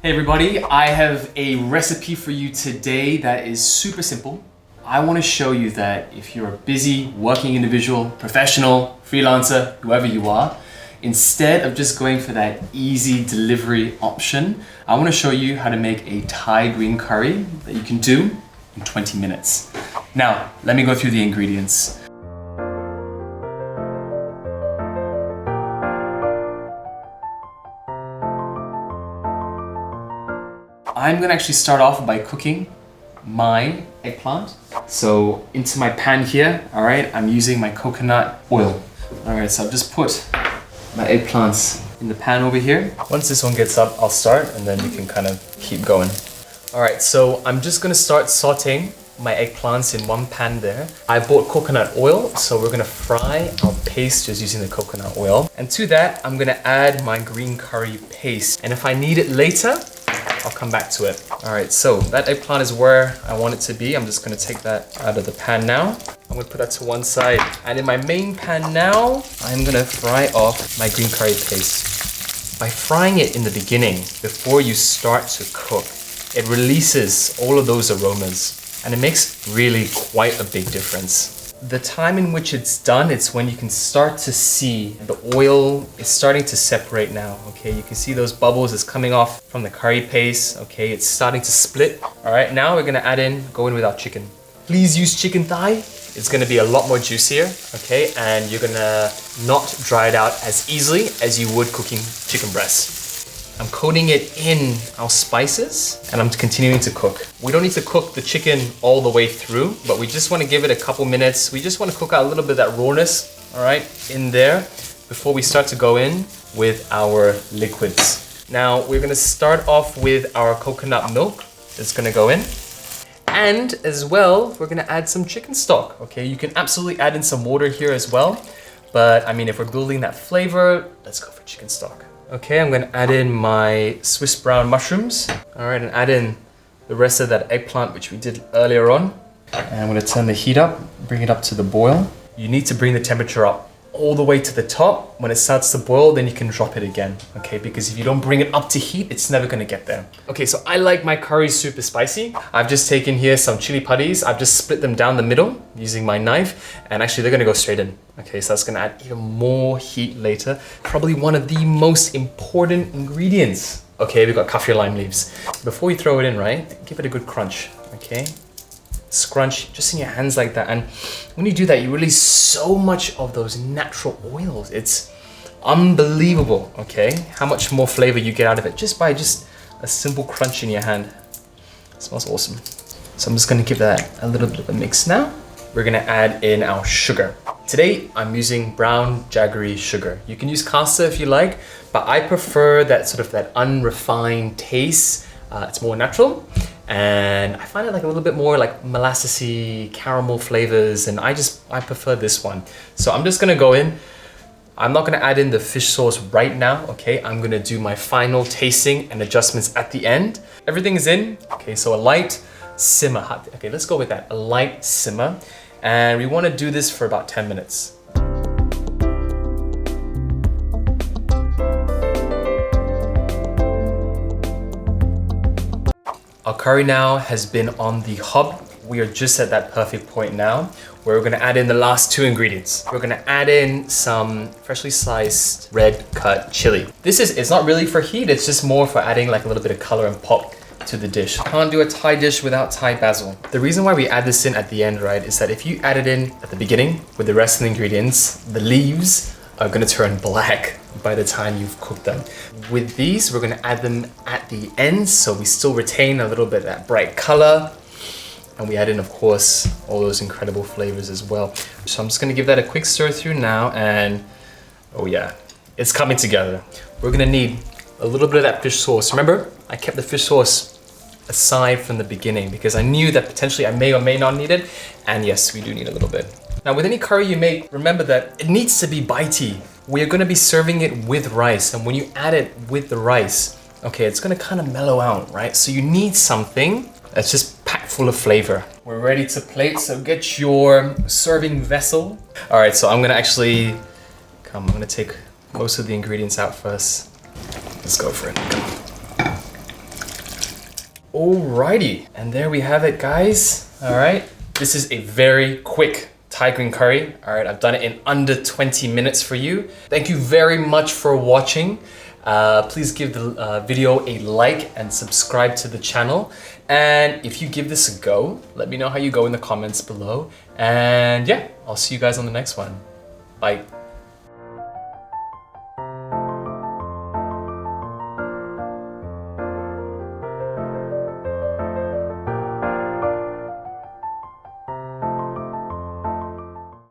Hey everybody, I have a recipe for you today that is super simple. I want to show you that if you're a busy working individual, professional, freelancer, whoever you are, instead of just going for that easy delivery option, I want to show you how to make a Thai green curry that you can do in 20 minutes. Now, let me go through the ingredients. I'm gonna actually start off by cooking my eggplant. So into my pan here, all right, I'm using my coconut oil. All right, so I've just put my eggplants in the pan over here. Once this one gets up, I'll start and then you can kind of keep going. All right, so I'm just gonna start sauteing my eggplants in one pan there. I bought coconut oil, so we're gonna fry our paste just using the coconut oil. And to that, I'm gonna add my green curry paste. And if I need it later, I'll come back to it. All right, so that eggplant is where I want it to be. I'm just gonna take that out of the pan now. I'm gonna put that to one side. And in my main pan now, I'm gonna fry off my green curry paste. By frying it in the beginning, before you start to cook, it releases all of those aromas and it makes really quite a big difference. The time in which it's done, it's when you can start to see the oil is starting to separate now, okay? You can see those bubbles is coming off from the curry paste, okay? It's starting to split. All right, now we're gonna go in with our chicken. Please use chicken thigh. It's gonna be a lot more juicier, okay? And you're gonna not dry it out as easily as you would cooking chicken breast. I'm coating it in our spices and I'm continuing to cook. We don't need to cook the chicken all the way through, but we just want to give it a couple minutes. We just want to cook out a little bit of that rawness, all right, in there before we start to go in with our liquids. Now, we're gonna start off with our coconut milk. It's gonna go in. And as well, we're gonna add some chicken stock, okay? You can absolutely add in some water here as well. But I mean, if we're building that flavor, let's go for chicken stock. Okay, I'm gonna add in my Swiss brown mushrooms. All right, and add in the rest of that eggplant, which we did earlier on. And I'm gonna turn the heat up, bring it up to the boil. You need to bring the temperature up all the way to the top. When it starts to boil, then you can drop it again, okay? Because if you don't bring it up to heat, it's never gonna get there. Okay, so I like my curry super spicy. I've just taken here some chili padis. I've just split them down the middle using my knife, and actually they're gonna go straight in. Okay, so that's gonna add even more heat later. Probably one of the most important ingredients. Okay, we've got Kaffir lime leaves. Before you throw it in, right, give it a good crunch, okay? Scrunch just in your hands like that, and when you do that, you release so much of those natural oils. It's unbelievable, okay, how much more flavor you get out of it just by a simple crunch in your hand. It smells awesome. So I'm just gonna give that a little bit of a mix now. We're gonna add in our sugar. Today, I'm using brown jaggery sugar. You can use caster if you like, but I prefer that sort of that unrefined taste. It's more natural. And I find it like a little bit more like molassesy, caramel flavors, and I prefer this one. So I'm just gonna go in. I'm not gonna add in the fish sauce right now, okay? I'm gonna do my final tasting and adjustments at the end. Everything is in, okay, so a light simmer. Okay, let's go with that, a light simmer. And we wanna do this for about 10 minutes. Our curry now has been on the hob. We are just at that perfect point now where we're gonna add in the last two ingredients. We're gonna add in some freshly sliced red cut chili. It's not really for heat, it's just more for adding like a little bit of color and pop to the dish. Can't do a Thai dish without Thai basil. The reason why we add this in at the end, right, is that if you add it in at the beginning with the rest of the ingredients, the leaves are gonna turn black by the time you've cooked them. With these, we're gonna add them at the end, so we still retain a little bit of that bright color. And we add in, of course, all those incredible flavors as well. So I'm just gonna give that a quick stir through now, and oh yeah, it's coming together. We're gonna need a little bit of that fish sauce. Remember, I kept the fish sauce aside from the beginning because I knew that potentially I may or may not need it. And yes, we do need a little bit. Now with any curry you make, remember that it needs to be bitey. We're gonna be serving it with rice, and when you add it with the rice, okay, it's gonna kind of mellow out, right? So you need something that's just packed full of flavor. We're ready to plate, so get your serving vessel. All right, so I'm gonna take most of the ingredients out first. Let's go for it. Alrighty, and there we have it, guys. All right, this is a very quick Thai green curry. All right, I've done it in under 20 minutes for you. Thank you very much for watching. Please give the video a like and subscribe to the channel. And if you give this a go, let me know how you go in the comments below. And yeah, I'll see you guys on the next one. Bye.